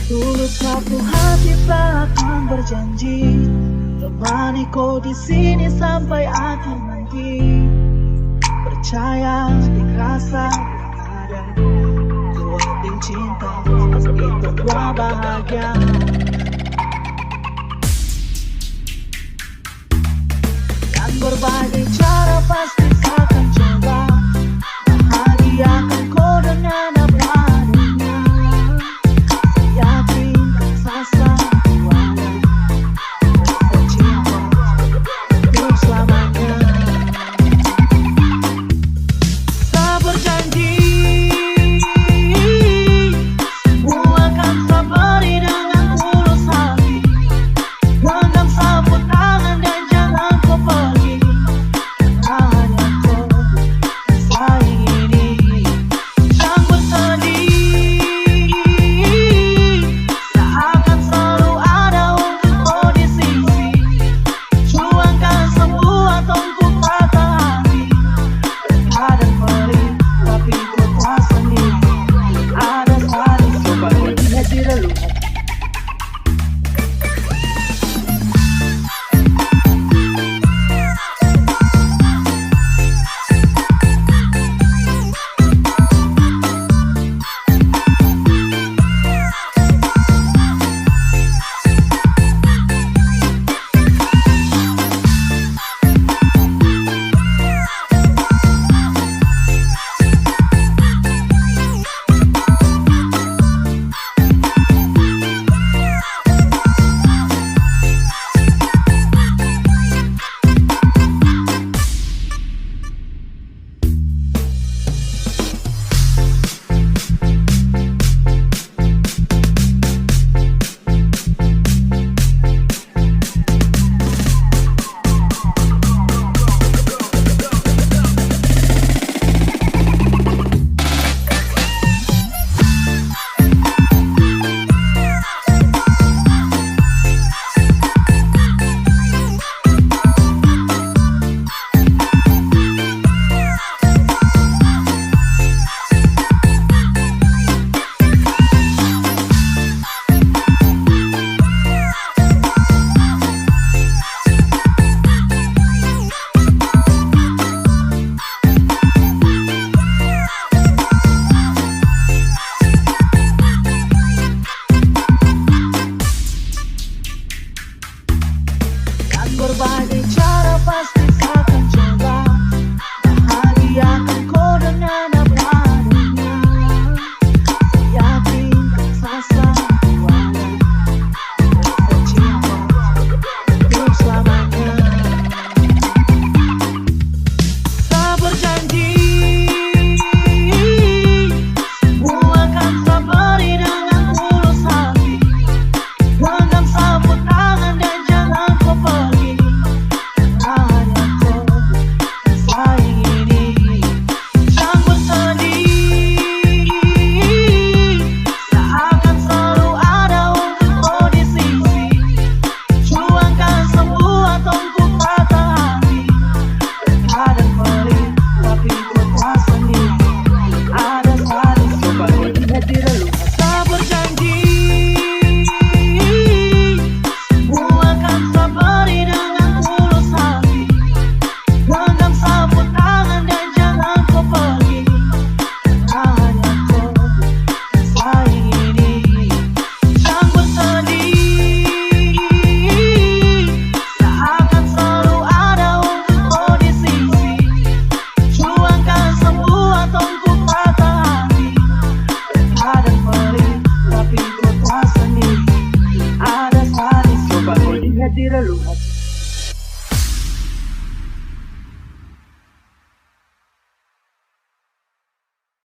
Tulus satu hati takkan berjanji temani kau di sini sampai akhir nanti. Percaya di rasa ada dua tim cinta pasti berdua bahagia. Dan berbagai cara pasti akan coba bahagiakan kau dengan apa adanya. Yakin rasa ada cinta untuk selamanya. Tak berjanji semua akan tak beri dengan tulus hati. Genggam sapu tangan dan jangan kau pergi. Hanya kau sayang ini yang bersedih. Seakan selalu ada untuk kau di sisi. Juangkan semua untuk patah hati. Terkadang perih tapi kau tak sendiri. Ada sekali coba kau lihat di relung hati. Berbagai cara pasti akan coba bahagiakan kau dengan apa adanya. Yakin rasa ada cinta untuk selamanya. Tak berjanji semua akan tak beri dengan tulus hati. Genggam sapu tangan dan jangan kau pergi. Hanya kau sayang ini yang bersedih. Seakan selalu ada untuk kau di sisi. Juangkan semua untuk patah hati. Terkadang perih tapi kau tak sendiri. Ada sekali coba kau lihat di relung hati. Tak berjanji semua akan tak beri dengan tulus hati. Genggam sapu tangan dan jangan kau pergi. Hanya kau sayang ini yang bersedih. Seakan selalu ada untuk kau di sisi. Juangkan semua untuk patah hati. Terkadang perih tapi kau tak sendiri. Ada sekali coba kau lihat di relung hati.